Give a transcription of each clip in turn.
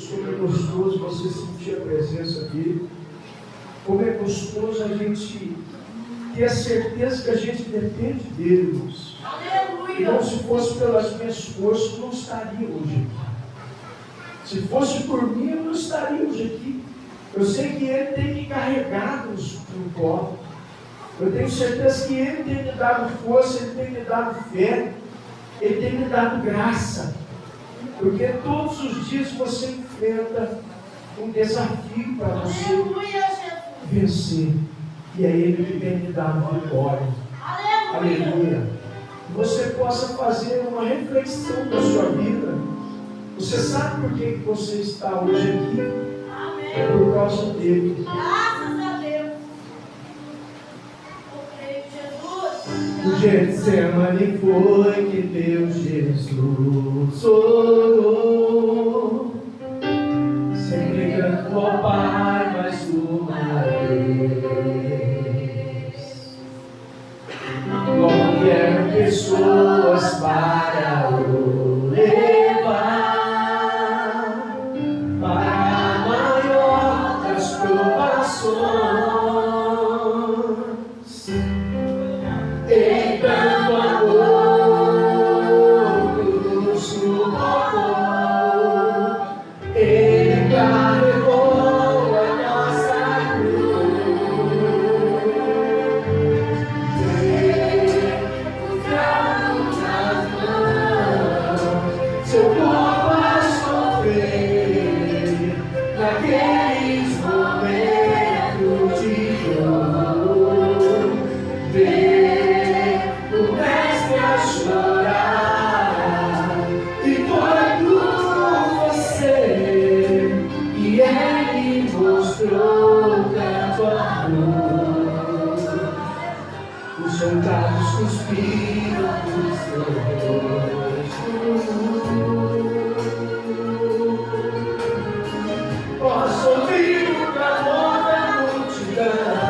queridos, como é gostoso você sentir a presença dele. Como é gostoso a gente ter a certeza que a gente depende dele, irmãos. Aleluia. Então, se fosse pelas minhas forças, eu não estaria hoje aqui. Se fosse por mim, eu não estaria hoje aqui. Eu sei que ele tem me carregado no colo. Eu tenho certeza que ele tem me dado força, ele tem me dado fé, ele tem me dado graça. Porque todos os dias você enfrenta um desafio para você vencer. E é ele que tem me dado vitória. Aleluia. Que você possa fazer uma reflexão da sua vida. Você sabe por que você está hoje aqui? Amém. É por causa dele. Graças a Deus. Ok, Jesus. No Getsemane foi que Deus Jesus orou, suplicando ao Pai mais uma vez. Logo vieram pessoas para o levar para a maior das provações. Em tanto amor nos suportou, ele carregou a nossa cruz. Cravos nas mãos, seu corpo a sofrer naqueles momentos de dor. Ver o mestre a chorar, e foi por você que ele mostrou tanto amor. Os soldados cuspiram do seu rosto. Posso ouvir o clamor da multidão.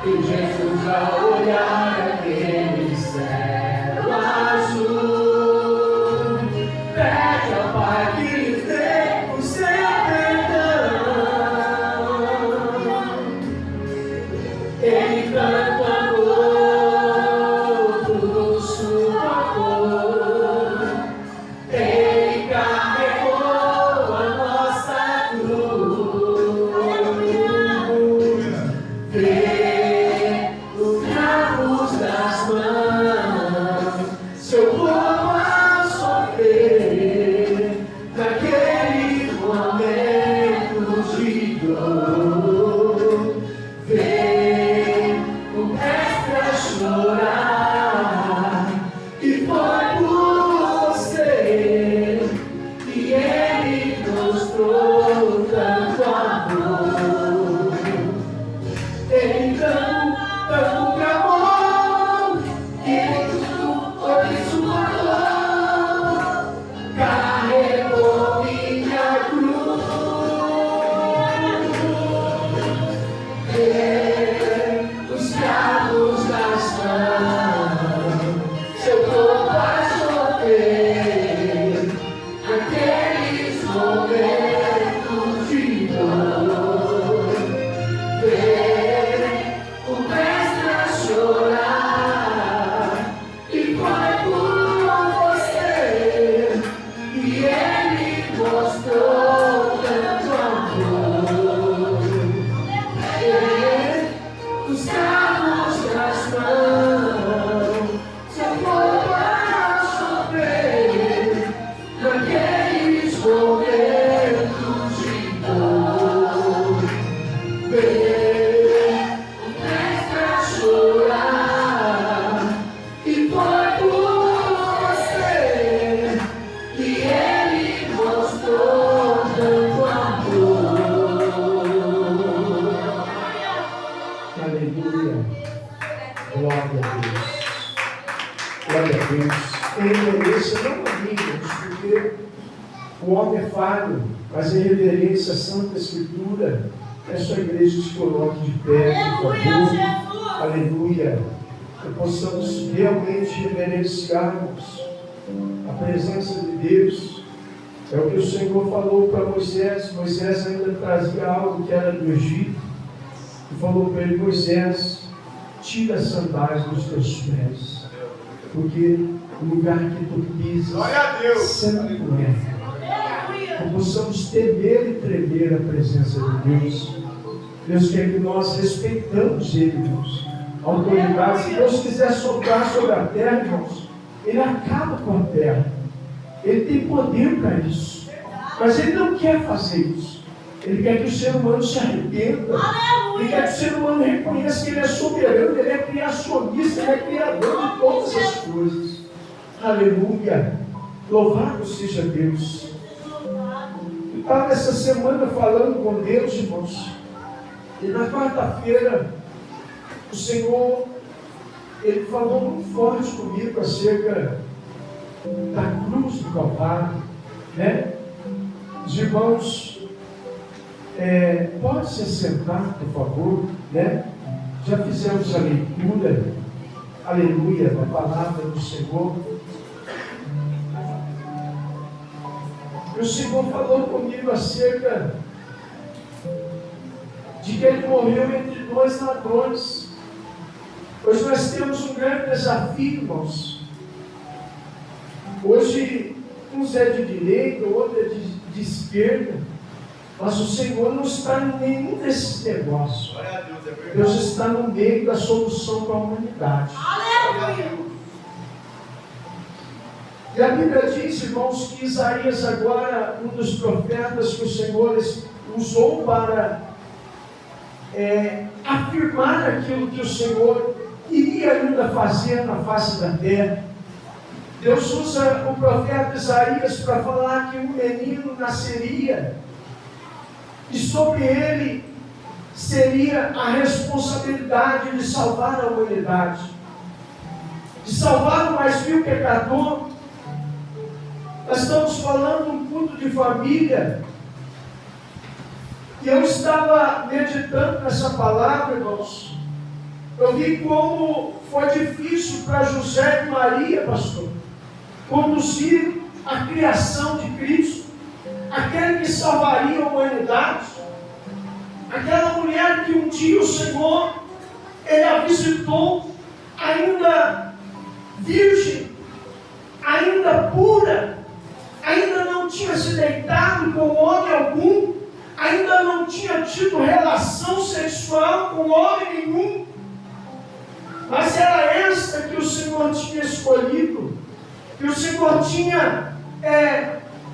E Jesus, ao olhar aquele céu azul, pede ao Pai que lhes dê o seu perdão. Ele tanto amor nos suportou, ele carregou a nossa cruz. Ver os cravos das mãos, seu corpo a sofrer naqueles momentos de dor. Ver o mestre a chorar, e foi por você que ele mostrou tanto amor. Então, tanto clamor, que tudo foi suportou, carregou minha cruz. Os cravos das mãos, seu corpo a sofrer naqueles momentos de dor. Ver o mestre a chorar, e foi por você que ele mostrou tanto amor. Os cravos das mãos, seu corpo a sofrer naqueles momentos de dor. Ver o mestre a chorar, e foi por você que ele mostrou tanto amor. Aleluia. Glória a Deus. Glória a Deus. Em reverência, não a mim, irmãos, porque o homem é falho, mas em reverência à Santa Escritura, peço à igreja que se coloque de pé, por favor. Aleluia. Que possamos realmente reverenciarmos A presença de Deus é o que o Senhor falou para Moisés. Moisés ainda trazia algo que era do Egito. E falou para ele: Moisés, tira as sandálias dos teus pés, porque o lugar que tu pisas santo é. Que possamos temer e tremer a presença de Deus. Deus quer que nós respeitamos Ele, irmãos. A autoridade, se Deus quiser soprar sobre a terra, irmãos, Ele acaba com a terra. Ele tem poder para isso. Mas Ele não quer fazer isso. Ele quer que o ser humano se arrependa. Ele quer que o ser humano reconheça que Ele é soberano, Ele é criacionista, Ele é criador de todas as coisas. Aleluia! Louvado seja Deus. Eu estava essa semana falando com Deus, irmãos. E na quarta-feira, o Senhor, Ele falou muito forte comigo acerca da cruz do Calvário, né? Os irmãos, pode se sentar, por favor, né? Já fizemos a leitura, aleluia, da palavra do Senhor. E o Senhor falou comigo acerca de que Ele morreu entre dois ladrões. Hoje nós temos um grande desafio, irmãos. Hoje, uns é de direita, outro é de esquerda. Mas o Senhor não está em nenhum desses negócios. Deus está no meio da solução para a humanidade. Aleluia! E a Bíblia diz, irmãos, que Isaías agora, um dos profetas que o Senhor usou para afirmar aquilo que o Senhor iria ainda fazer na face da terra. Deus usa o profeta Isaías para falar que um menino nasceria e sobre ele seria a responsabilidade de salvar a humanidade, de salvar o mais vil pecador. Nós estamos falando de um culto de família. E eu estava meditando nessa palavra, irmãos. Eu vi como foi difícil para José e Maria, pastor, conduzir a criação de Cristo, aquele que salvaria a humanidade, aquela mulher que um dia o Senhor, Ele a visitou, ainda virgem, ainda pura, ainda não tinha se deitado com homem algum, ainda não tinha tido relação sexual com homem nenhum, mas era esta que o Senhor tinha escolhido, que o Senhor tinha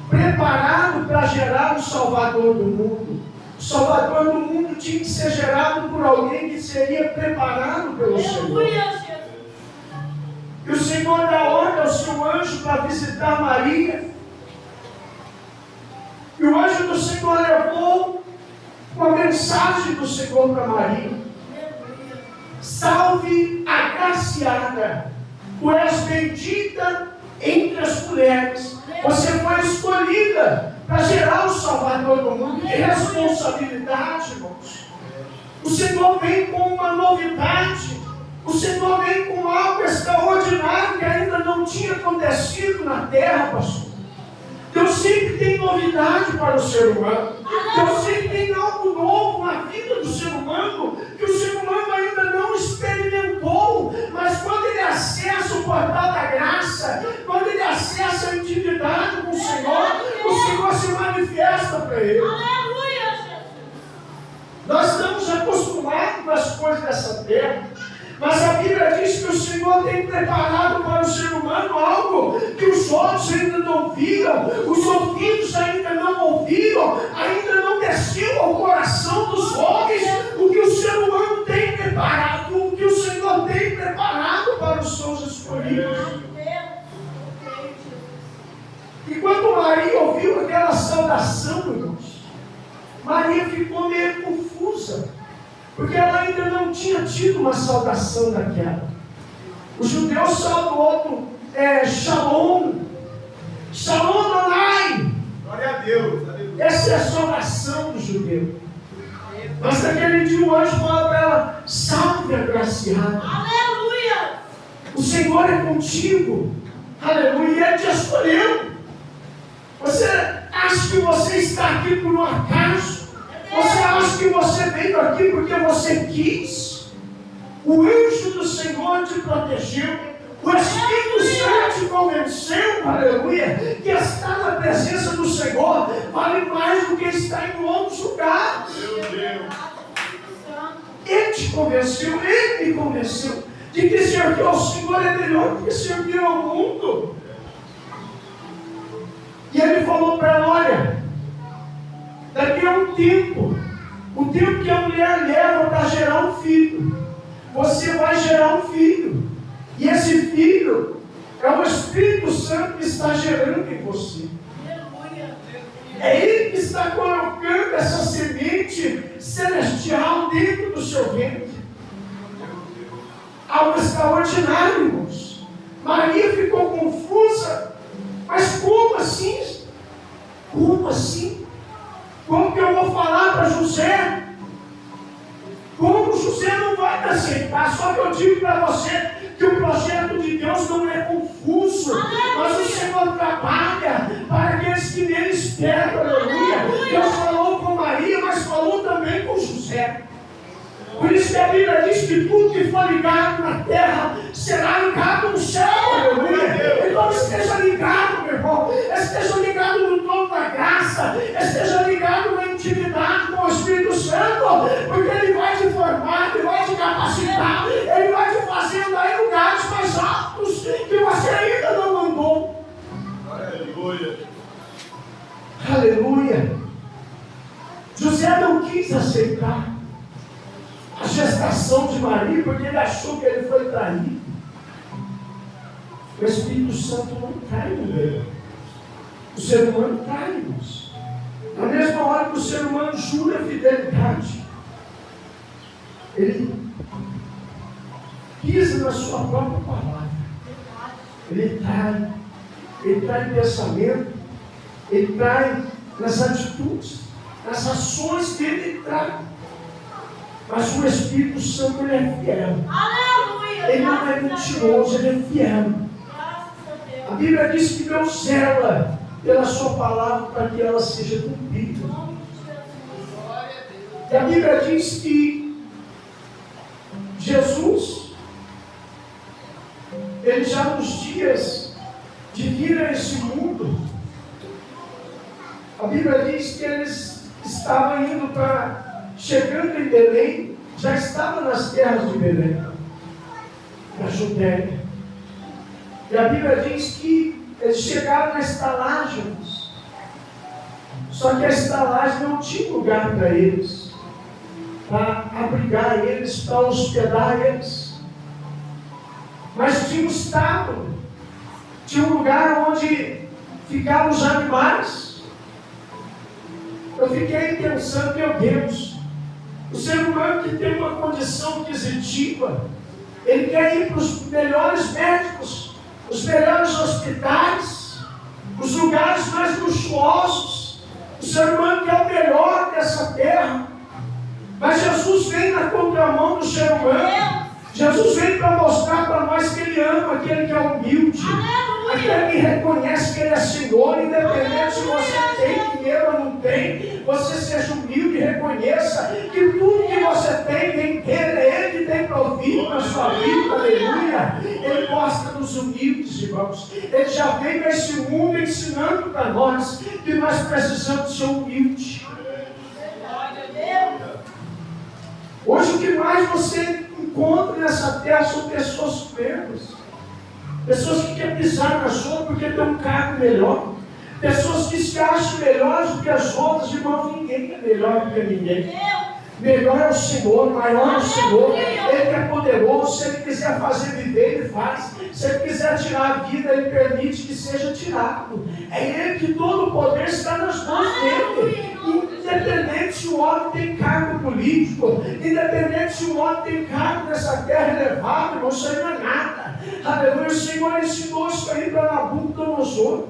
preparado para gerar o Salvador do mundo. O Salvador do mundo tinha que ser gerado por alguém que seria preparado pelo Senhor. E o Senhor dá ordem ao seu anjo para visitar Maria. E o anjo do Senhor levou uma mensagem do Senhor para Maria: salve agraciada, tu és bendita entre as mulheres, você foi escolhida para gerar o Salvador do mundo. Que responsabilidade, irmãos! O Senhor vem com uma novidade, o Senhor vem com algo extraordinário que ainda não tinha acontecido na terra, pastor. Deus sempre tem novidade para o ser humano. Deus sempre tem algo novo na vida do ser humano, que o ser humano ainda não experimentou. Mas quando ele acessa o portal da graça, quando ele acessa a intimidade com o Senhor se manifesta para ele. Nós estamos acostumados com as coisas dessa terra, mas a Bíblia diz que o Senhor tem preparado para o ser humano algo que os olhos ainda não viram, os ouvidos ainda não ouviram, ainda não desceu ao coração dos homens o que o ser humano tem preparado, o que o Senhor tem preparado para os seus escolhidos. E quando Maria ouviu aquela saudação, irmãos, Maria ficou meio confusa, porque ela ainda não tinha tido uma saudação daquela. O judeu salva o outro, Shalom, Shalom Adonai. Glória a Deus, aleluia. Essa é a saudação do judeu. Mas naquele dia o anjo fala para ela: salve agraciada. Aleluia! O Senhor é contigo. Aleluia, e Ele te escolheu. Você acha que você está aqui por um acaso? Você acha que você veio aqui porque você quis? O anjo do Senhor te protegeu. O Espírito Santo te convenceu, aleluia, que estar na presença do Senhor vale mais do que estar em outros lugares. Ele te convenceu, Ele me convenceu de que servir ao Senhor é melhor do que servir ao mundo. E Ele falou para ela, olha, daqui a um tempo, o tempo que a mulher leva para gerar um filho, você vai gerar um filho. E esse filho é o Espírito Santo que está gerando em você. É Ele que está colocando essa semente celestial dentro do seu ventre. Algo extraordinário, irmãos. Maria ficou confusa. Mas como assim? Como assim? Como que eu vou falar para José? Como José não vai me aceitar? Só que eu digo para você que o projeto de Deus não é confuso, mas o Senhor trabalha para aqueles que nele esperam, aleluia. Deus falou com Maria, mas falou também com José. Por isso que a Bíblia diz que tudo que for ligado na terra será ligado no céu, aleluia. Então esteja ligado, meu irmão, esteja ligado no trono da graça, esteja ligado na intimidade com o Espírito Santo, porque Ele vai te formar, Ele vai te capacitar, Ele vai te fazer andar em lugares mais altos que você ainda não andou. Aleluia. Aleluia. José não quis aceitar a gestação de Maria, porque ele achou que ele foi traído. O Espírito Santo não trai ninguém. O ser humano trai, irmãos. Na mesma hora que o ser humano jura fidelidade, ele pisa na sua própria palavra. Ele trai pensamento, ele trai nas atitudes, nas ações que ele trai. Mas o Espírito Santo, ele é fiel. Aleluia! Ele não é mentiroso, ele é fiel. A Bíblia diz que Deus zela pela sua palavra para que ela seja cumprida. E a Bíblia diz que Jesus, ele já nos dias de vir a esse mundo, a Bíblia diz que eles estavam indo chegando em Belém, já estava nas terras de Belém, na Judéia. E a Bíblia diz que eles chegaram na estalagem, só que a estalagem não tinha lugar para eles, para abrigar eles, para hospedar eles. Mas tinha um estábulo, tinha um lugar onde ficavam os animais. Eu fiquei pensando, meu Deus, o ser humano que tem uma condição aquisitiva, ele quer ir para os melhores médicos, os melhores hospitais, os lugares mais luxuosos. O ser humano quer o melhor dessa terra. Mas Jesus vem na contramão do ser humano. Jesus vem para mostrar para nós que Ele ama aquele que é humilde, aquele que reconhece que Ele é Senhor, independente se você tem dinheiro ou não tem. Você seja humilde e reconheça que tudo que você tem vem dele, é Ele que tem provido na sua vida, aleluia. Ele gosta dos humildes, irmãos. Ele já veio a esse mundo ensinando para nós que nós precisamos ser humildes. Hoje o que mais você encontra nessa terra são pessoas soberbas, pessoas que querem pisar na sua porque tem um cargo melhor, pessoas que se acham melhores do que as outras. Irmãos, ninguém é melhor do que ninguém. Melhor é o Senhor, maior é o Senhor. Ele que é poderoso. Se Ele quiser fazer viver, Ele faz. Se Ele quiser tirar a vida, Ele permite que seja tirado. É Ele que todo o poder está nas mãos dele. Independente se o homem tem cargo político, independente se o homem tem cargo nessa terra elevado, irmão, isso aí não é nada. Aleluia. O Senhor ensinou isso aí para Nabucodonosor.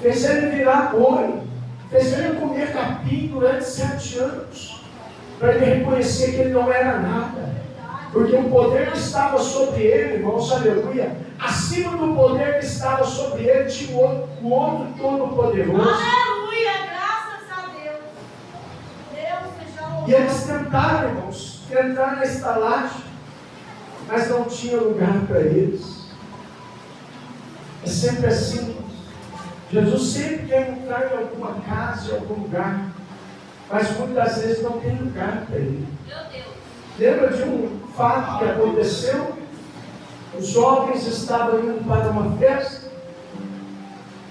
Fez ele virar boi, fez ele comer capim durante 7 anos, para ele reconhecer que ele não era nada, porque o poder que estava sobre ele, irmãos, aleluia, acima do poder que estava sobre ele, tinha o outro todo-poderoso. Aleluia, graças a Deus. Deus seja louvado. E eles tentaram, irmãos, entrar na estalagem, mas não tinha lugar para eles. É sempre assim. Jesus sempre quer entrar em alguma casa, em algum lugar, mas muitas vezes não tem lugar para ele. Meu Deus. Lembra de um fato que aconteceu? Os jovens estavam indo para uma festa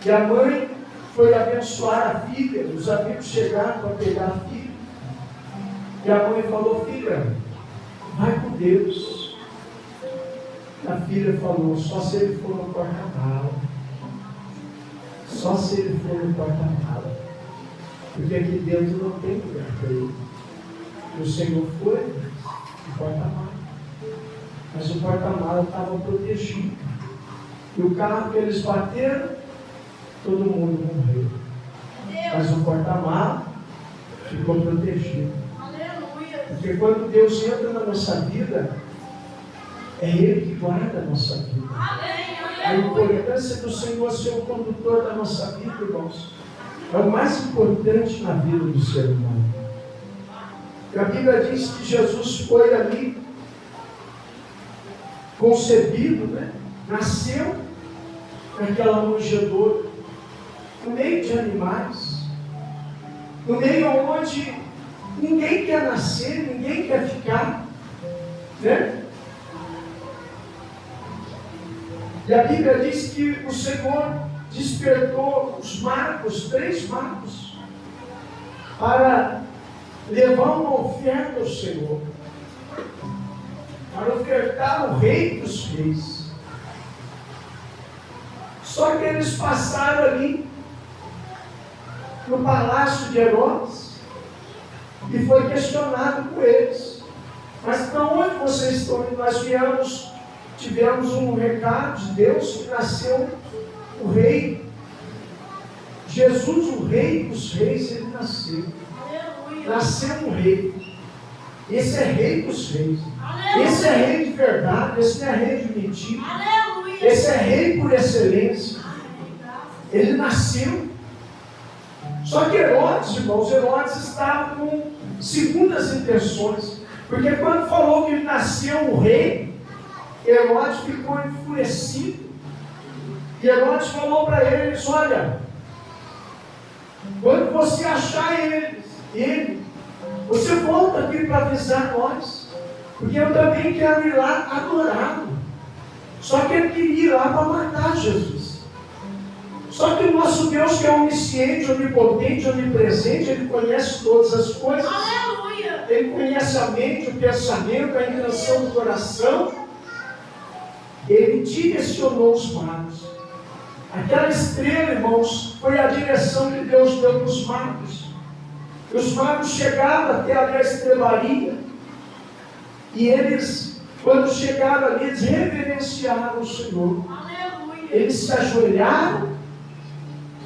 e a mãe foi abençoar a filha. Os amigos chegaram para pegar a filha e a mãe falou: filha, vai com Deus. A filha falou: só se ele for no porta-mala. Só se ele for no porta-mala. Porque aqui dentro não tem lugar para ele. O Senhor foi no porta-mala. Mas o porta-mala estava protegido. E o carro que eles bateram, todo mundo morreu. Mas o porta-mala ficou protegido. Aleluia. Porque quando Deus entra na nossa vida, é Ele que guarda a nossa vida. Amém. A Aleluia. importância do Senhor ser o condutor da nossa vida, irmãos, é o mais importante na vida do ser humano. E a Bíblia diz que Jesus foi ali concebido, nasceu naquela manjedoura, no meio de animais, no meio onde ninguém quer nascer, ninguém quer ficar, né? E a Bíblia diz que o Senhor despertou os magos, 3 magos, para levar uma oferta ao Senhor, para ofertar o Rei dos Reis. Só que eles passaram ali no palácio de Herodes e foi questionado por eles: mas para onde vocês estão indo? Nós tivemos um recado de Deus que nasceu o Rei. Jesus, o Rei dos Reis, ele nasceu. Aleluia. Nasceu um Rei. Esse é Rei dos Reis. Aleluia. Esse é Rei de verdade. Esse não é Rei de mentira. Aleluia. Esse é Rei por excelência. Ele nasceu. Só que Herodes, irmãos, Herodes estava com segundas intenções. Porque quando falou que nasceu o Rei, Herodes ficou enfurecido. E Herodes falou para eles: olha, quando você achar ele, você volta aqui para avisar nós, porque eu também quero ir lá adorá-lo. Só que ele queria ir lá para matar Jesus. Só que o nosso Deus, que é onisciente, onipotente, onipresente, Ele conhece todas as coisas. Aleluia. Ele conhece a mente, o pensamento, a intenção do coração. Ele direcionou os magos. Aquela estrela, irmãos, foi a direção que Deus deu para os magos. E os magos chegaram até ali a estrebaria. E eles, quando chegaram ali, eles reverenciaram o Senhor. Aleluia. Eles se ajoelharam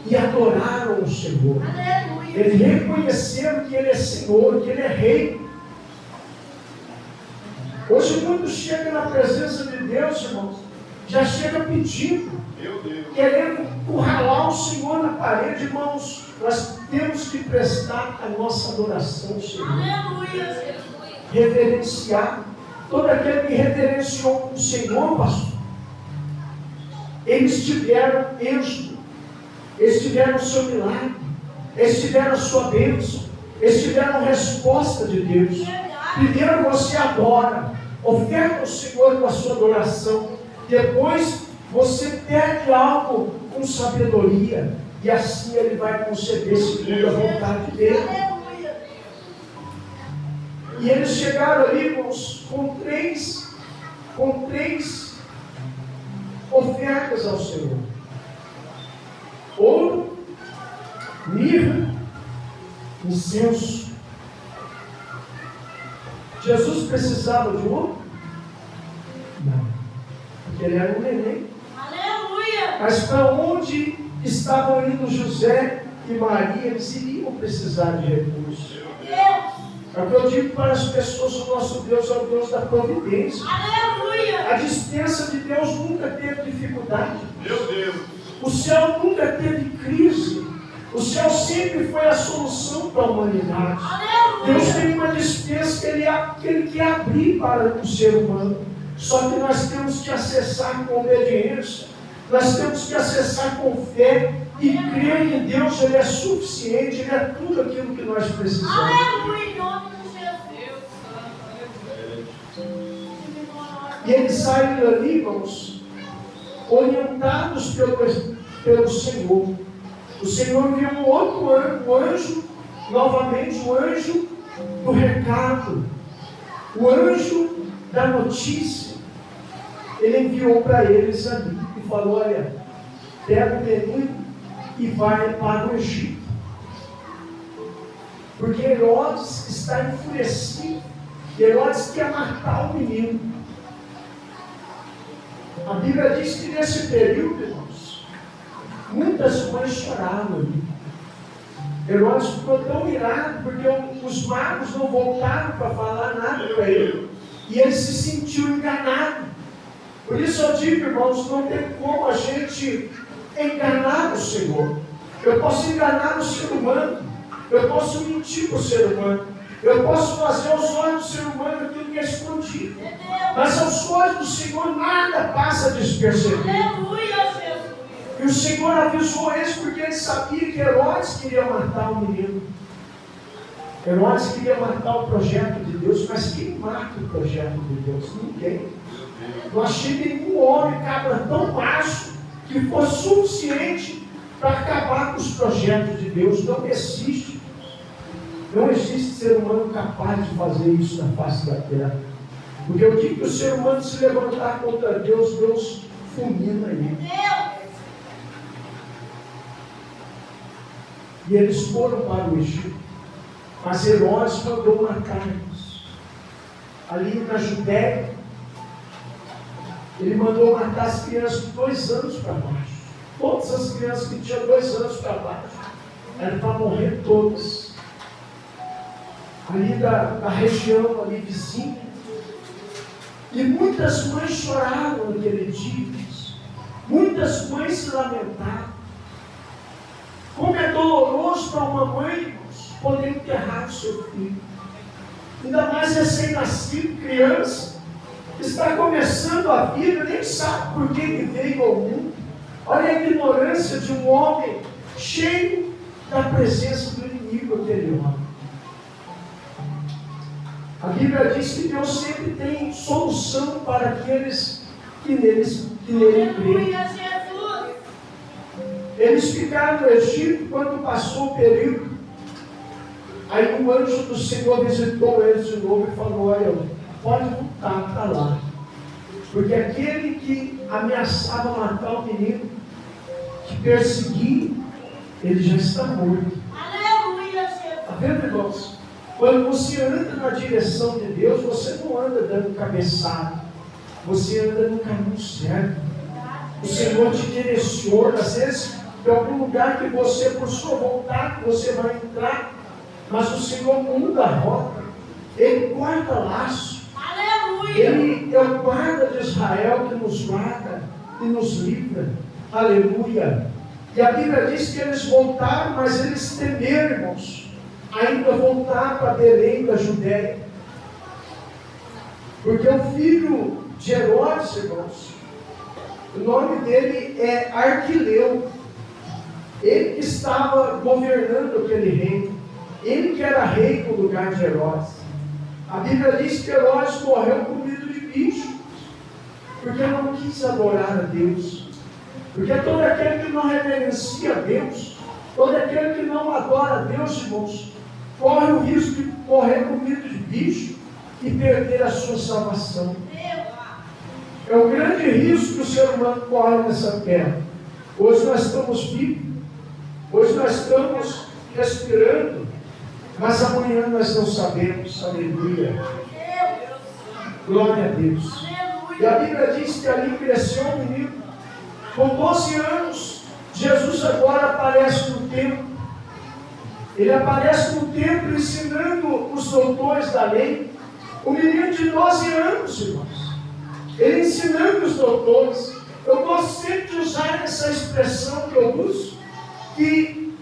e adoraram o Senhor. Aleluia. Eles reconheceram que Ele é Senhor, que Ele é Rei. Hoje muitos chegam na presença de Deus, irmãos, já chega pedindo, Meu Deus. querendo encurralar o Senhor na parede. Irmãos, nós temos que prestar a nossa adoração ao Senhor. Aleluia. Reverenciar. Todo aquele que reverenciou o Senhor, pastor, eles tiveram êxito, eles tiveram o seu milagre, eles tiveram a sua bênção, eles tiveram a resposta de Deus. Primeiro você adora, oferta ao Senhor com a sua adoração, depois você pede algo com sabedoria, e assim Ele vai conceder segundo a vontade dEle. Aleluia. E eles chegaram ali, irmãos, com três ofertas ao Senhor: ouro, mirra, incenso. Jesus precisava de ouro? Não, porque ele era um neném. Aleluia. Mas para onde estavam indo José e Maria, eles iriam precisar de recursos. Deus. É o que eu digo para as pessoas: o nosso Deus é o Deus da providência. Aleluia. A dispensa de Deus nunca teve dificuldade. Meu Deus. O céu nunca teve crise. O céu sempre foi a solução para a humanidade. Deus tem uma dispensa que Ele quer abrir para o ser humano. Só que nós temos que acessar com obediência. Nós temos que acessar com fé e crer que Deus Ele é suficiente, Ele é tudo aquilo que nós precisamos. Aleluia, em nome de Jesus. E eles saem dali, irmãos, orientados pelo Senhor. O Senhor viu um outro anjo, novamente o anjo do recado, o anjo da notícia. Ele enviou para eles ali e falou: olha, pega o menino e vai para o Egito. Porque Herodes está enfurecido. Herodes quer matar o menino. A Bíblia diz que nesse período, irmãos, muitas mães choraram ali. Herodes ficou tão irado porque os magos não voltaram para falar nada para ele. E ele se sentiu enganado. Por isso eu digo, irmãos, não tem como a gente enganar o Senhor. Eu posso enganar o ser humano. Eu posso mentir para o ser humano. Eu posso fazer aos olhos do ser humano aquilo que é escondido. Mas aos olhos do Senhor nada passa despercebido. Aleluia, Jesus. E o Senhor avisou eles porque ele sabia que Herodes queria matar o menino. Herodes queria matar o projeto de Deus, mas quem mata o projeto de Deus? Ninguém. Não achei nenhum homem cabra tão baixo que fosse suficiente para acabar com os projetos de Deus. Não existe. Não existe ser humano capaz de fazer isso na face da terra. Porque eu digo que o ser humano se levantar contra Deus, Deus fulmina ele. E eles foram para o Egito. Mas Herodes mandou matar-los. Ali na Judéia, ele mandou matar as crianças de 2 anos para baixo. Todas as crianças que tinham 2 anos para baixo. Eram para morrer todas. Ali da região ali vizinha. E muitas mães choraram naquele dia. Muitas mães se lamentaram. Como é doloroso para uma mãe, irmãos, poder enterrar o seu filho. Ainda mais recém-nascido, criança, que está começando a vida, nem sabe por que veio ao mundo. Olha a ignorância de um homem cheio da presença do inimigo, aquele homem. A Bíblia diz que Deus sempre tem solução para aqueles que nele creem. Jesus. Eles ficaram no Egito quando passou o período. Aí o anjo do Senhor visitou eles de novo e falou: olha, pode voltar para lá. Porque aquele que ameaçava matar o menino, que perseguia, ele já está morto. Aleluia, Jesus. Está vendo, irmãos? Quando você anda na direção de Deus, você não anda dando cabeçada. Você anda no caminho certo. O Senhor te direciona. Às vezes, em algum lugar que você, por sua vontade, você vai entrar, mas o Senhor muda a rota. Ele corta laço. Aleluia. Ele é o guarda de Israel que nos guarda e nos livra. Aleluia. E a Bíblia diz que eles voltaram, mas eles temeram, irmãos, ainda voltar para Belém da Judéia. Porque o filho de Herodes, irmãos, o nome dele é Arquileu. Ele que estava governando aquele reino. Ele que era rei no lugar de Herodes. A Bíblia diz que Herodes morreu comido de bicho, porque não quis adorar a Deus. Porque todo aquele que não reverencia a Deus, todo aquele que não adora a Deus, irmãos, corre o risco de morrer comido de bicho e perder a sua salvação. É um grande risco que o ser humano corre nessa terra. Hoje nós estamos vivos, hoje nós estamos respirando, mas amanhã nós não sabemos. Aleluia. Glória a Deus. E a Bíblia diz que ali cresceu um menino. Com 12 anos, Jesus agora aparece no templo. Ele aparece no templo ensinando os doutores da lei. Um menino de 12 anos, irmãos. Ele ensinando os doutores. Eu gosto sempre de usar essa expressão que eu uso, que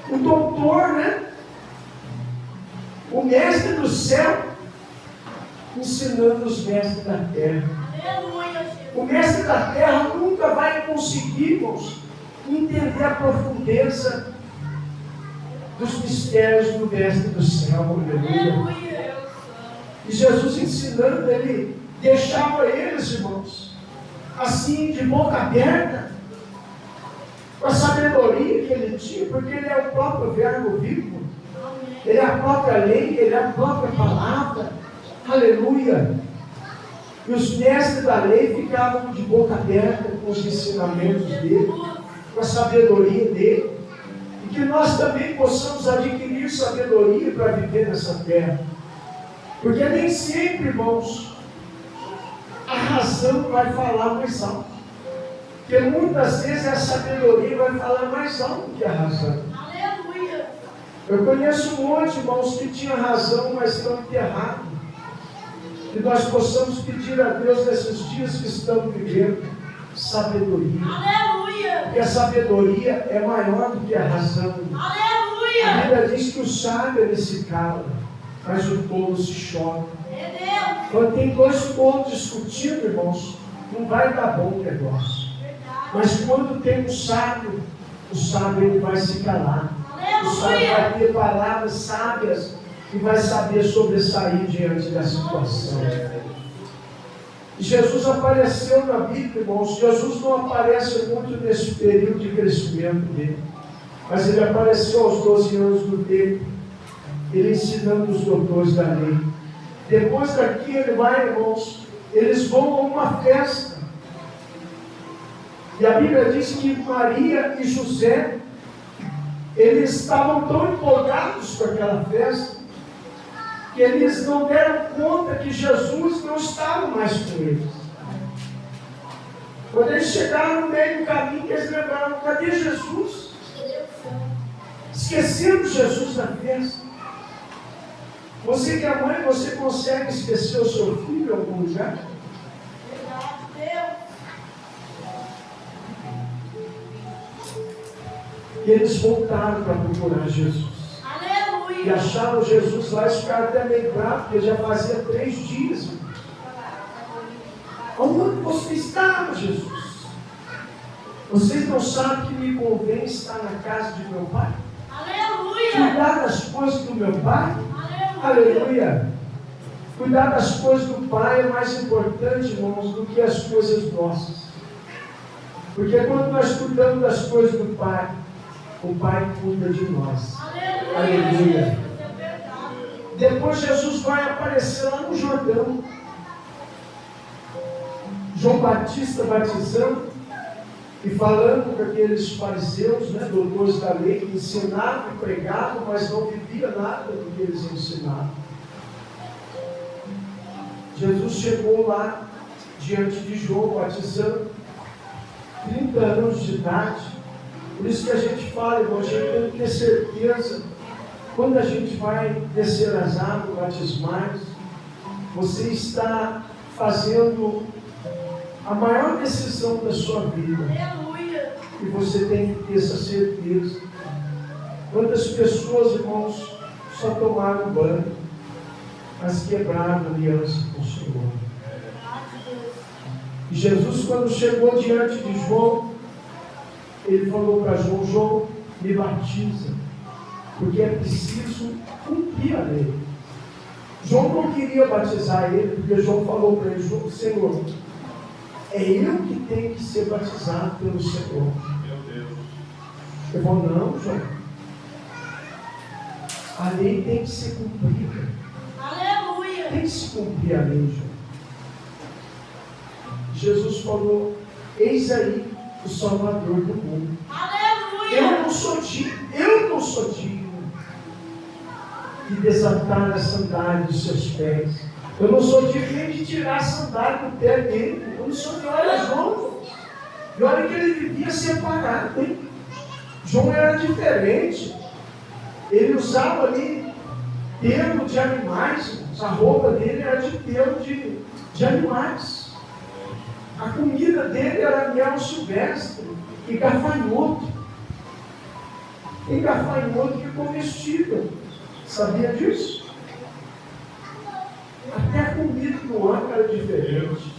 o doutor, né? O mestre do céu, ensinando os mestres da terra. O mestre da terra nunca vai conseguir, irmãos, entender a profundeza dos mistérios do mestre do céu. Aleluia. E Jesus ensinando, ele deixava eles, irmãos, assim, de boca aberta, com a sabedoria que ele tinha, porque ele é o próprio verbo vivo, ele é a própria lei, ele é a própria palavra. Aleluia. E os mestres da lei ficavam de boca aberta com os ensinamentos dele, com a sabedoria dele, e que nós também possamos adquirir sabedoria para viver nessa terra, porque nem sempre, irmãos, a razão vai falar mais alto, porque muitas vezes a sabedoria vai falar mais alto que a razão. Aleluia. Eu conheço um monte, irmãos, que tinha razão, mas estão enterrados. Que nós possamos pedir a Deus nesses dias que estamos vivendo sabedoria. Aleluia. Porque a sabedoria é maior do que a razão. Aleluia. A Bíblia diz que o sábio ele se cala, mas o tolo se choca. É Deus. Quando tem dois tolos discutindo, irmãos, não vai dar bom negócio. Verdade. Mas quando tem um sábio, o sábio ele vai se calar. O sábio Aleluia. vai ter palavras sábias e vai saber sobressair diante da situação. E Jesus apareceu na Bíblia, irmãos. Jesus não aparece muito nesse período de crescimento dele, mas ele apareceu aos 12 anos no templo, ele ensinando os doutores da lei. Depois daqui ele vai, irmãos, eles vão a uma festa. E a Bíblia diz que Maria e José, eles estavam tão empolgados com aquela festa, que eles não deram conta que Jesus não estava mais com eles. Quando eles chegaram no meio do caminho, eles lembraram: cadê Jesus? Esqueceram Jesus na festa. Você que é mãe, você consegue esquecer o seu filho em algum lugar? E eles voltaram para procurar Jesus. E acharam Jesus lá, e ficaram até meio bravos, porque já fazia 3 dias. Onde você estava, Jesus? Vocês não sabem que me convém estar na casa de meu Pai? Cuidar das coisas do meu Pai? Aleluia! Cuidar das coisas do Pai é mais importante, irmãos, do que as coisas nossas. Porque quando nós cuidamos das coisas do Pai, o Pai cuida de nós. Aleluia. Depois Jesus vai aparecer lá no Jordão. João Batista batizando e falando com aqueles fariseus, né, doutores da lei, que ensinavam e pregavam, mas não vivia nada do que eles ensinavam. Jesus chegou lá diante de João batizando, 30 anos de idade. Por isso que a gente fala, irmão, a gente tem que ter certeza, quando a gente vai descer as águas batismais, você está fazendo a maior decisão da sua vida. Aleluia. E você tem que ter essa certeza. Quantas pessoas, irmãos, só tomaram banho, mas quebraram a aliança com o Senhor. E Jesus, quando chegou diante de João, ele falou para João: João, me batiza, porque é preciso cumprir a lei. João não queria batizar ele, porque João falou para ele: Senhor, é eu que tenho que ser batizado pelo Senhor. Meu Deus. Ele falou: não, João, a lei tem que ser cumprida. Aleluia. Tem que se cumprir a lei, João. Jesus falou: eis aí o Salvador do mundo. Aleluia. Eu não sou digno de desatar a sandália dos seus pés. Eu não sou digno nem de tirar a sandália do pé dele. Eu não sou de olha, João. E olha que ele vivia separado, hein? João era diferente. Ele usava ali pelo de animais. A roupa dele era de pelo de animais. A comida dele era mel silvestre e gafanhoto. Tem gafanhoto que é comestível. Sabia disso? Até a comida do homem era diferente.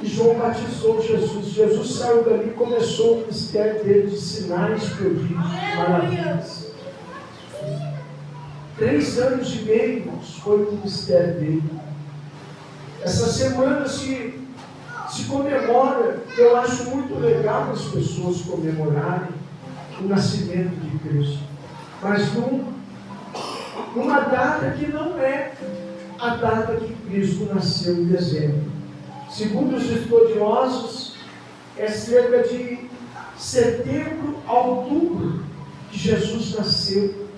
E João batizou Jesus. Jesus saiu dali e começou o ministério dele de sinais, prodígios, maravilhas. 3 anos e meio, irmãos, foi o ministério dele. Essa semana se comemora. Eu acho muito legal as pessoas comemorarem o nascimento de Cristo. Mas numa data que não é a data que Cristo nasceu em dezembro. Segundo os estudiosos, é cerca de setembro a outubro que Jesus nasceu.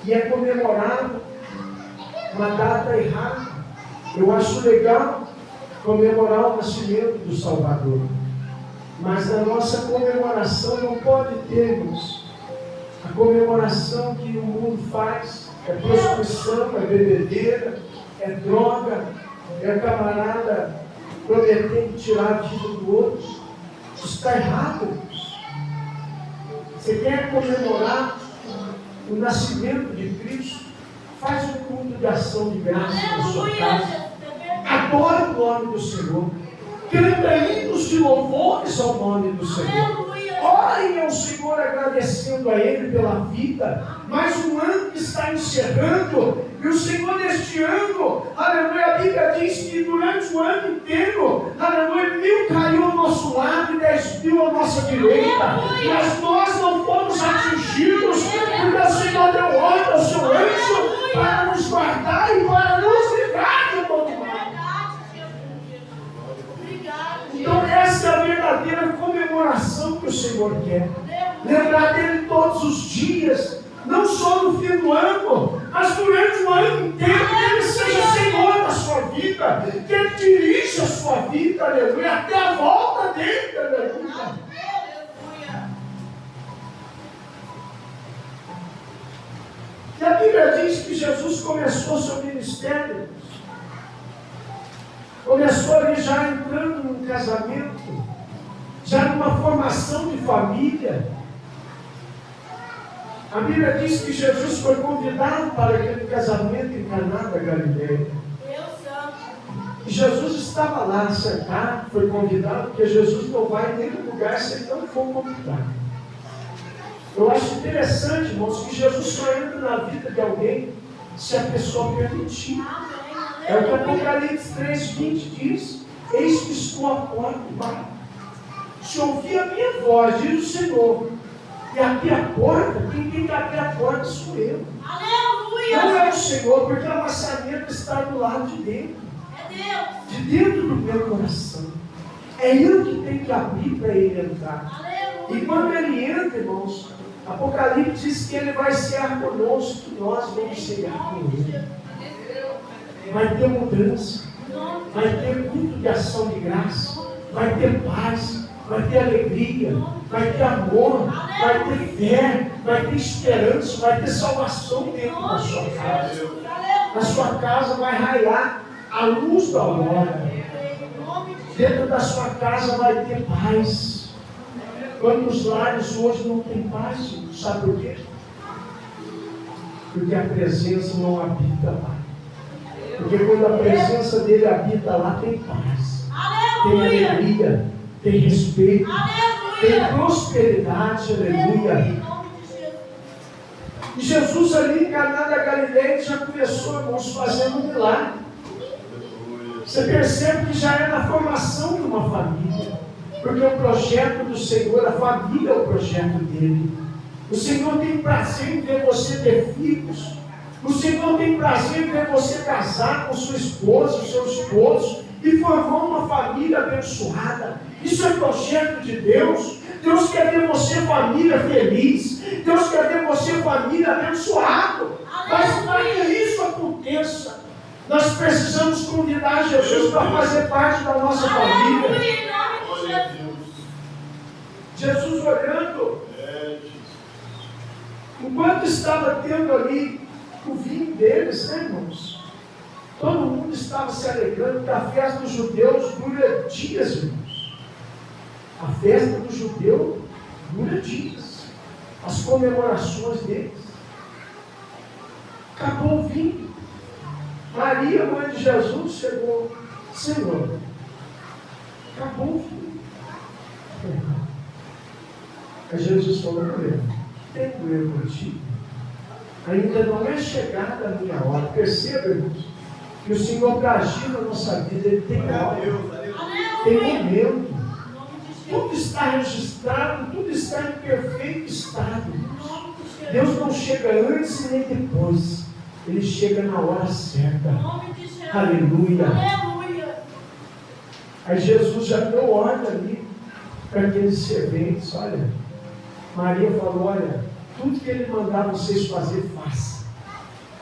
E é comemorado uma data errada. Eu acho legal comemorar o nascimento do Salvador. Mas na nossa comemoração não pode termos a comemoração que o mundo faz. É prostituição, é bebedeira, é droga, é camarada prometendo tirar a vida do outro. Isso está errado, irmãos. Você quer comemorar o nascimento de Cristo? Faz um culto de ação de graça na sua casa. Adore o nome do Senhor. Canta hinos de louvores ao nome do Senhor. Orem ao Senhor agradecendo a Ele pela vida. Mas o ano que está encerrando, e o Senhor neste ano, aleluia, a Bíblia diz que durante o ano inteiro, aleluia, 1000 caiu ao nosso lado e 10.000 à nossa direita. Mas nós não fomos atingidos, porque o Senhor deu ordem ao seu anjo para nos guardar e para nos livrar de todo mal. Então essa é a verdadeira comemoração que o Senhor quer. Lembrar dele todos os dias, não só no fim do ano, mas durante o ano inteiro, que Ele seja Senhor da sua vida, que Ele dirija a sua vida, aleluia, até a volta dele, aleluia. E a Bíblia diz que Jesus começou seu ministério. Começou ali já entrando num casamento, já numa formação de família. A Bíblia diz que Jesus foi convidado para aquele casamento em Caná da Galileia. E Jesus estava lá sentado, foi convidado, porque Jesus não vai em nenhum lugar se ele não for convidado. Eu acho interessante, irmãos, que Jesus só entra na vida de alguém se a pessoa permitir. É o que Apocalipse 3:20 diz: eis que estou à porta e bato. Se ouvir a minha voz, diz o Senhor, e abrir a porta, quem tem que abrir a porta sou eu. Aleluia! Não é o Senhor, porque a maçaneta está do lado de dentro. É Deus! De dentro do meu coração. É eu que tenho que abrir para Ele entrar. Aleluia! E quando Ele entra, irmãos, Apocalipse diz que Ele vai cear conosco, que nós vamos cear com Ele. Vai ter mudança, vai ter culto de ação de graça, vai ter paz, vai ter alegria, vai ter amor, vai ter fé, vai ter esperança, vai ter salvação dentro da sua casa. Na sua casa vai raiar a luz da aurora. Dentro da sua casa vai ter paz. Quantos lares hoje não tem paz? Sabe por quê? Porque a presença não habita lá. Porque quando a presença dele habita lá, tem paz, tem alegria, tem respeito, tem prosperidade, aleluia. E Jesus ali em Caná da Galileia já começou, irmãos, fazendo um milagre. Você percebe que já é na formação de uma família, porque o projeto do Senhor, a família é o projeto dele. O Senhor tem prazer em ver você ter filhos. O Senhor tem prazer em ver você casar com sua esposa, seu esposo, e formar uma família abençoada. Isso é projeto de Deus. Deus quer ver você família feliz. Deus quer ver você família abençoada. Mas para que isso aconteça, Nós precisamos convidar Jesus para fazer parte da nossa família. Aleluia, em nome de Glória a Jesus. Deus. Jesus olhando, É, Jesus. enquanto estava tendo ali o vinho deles, né, irmãos? Todo mundo estava se alegrando, porque a festa dos judeus dura dias, irmãos. A festa do judeu dura dias. As comemorações deles. Acabou o vinho. Maria, mãe de Jesus, chegou. Senhor, acabou o vinho. Aí Jesus falou para ele: tenho eu contigo. Ainda não é chegada a minha hora. Perceba, irmãos, que o Senhor, para agir na nossa vida, Ele tem Glória a hora, Deus. Aleluia. tem Aleluia. momento. Em nome de Jesus. Tudo está registrado, tudo está em perfeito estado. Em nome de Jesus. Deus não chega antes e nem depois. Ele chega na hora certa. Em nome de Jesus. Aleluia. Aleluia. Aí Jesus já deu ordem ali para aqueles serventes. Olha, Maria falou: olha, tudo que Ele mandar vocês fazer, faça.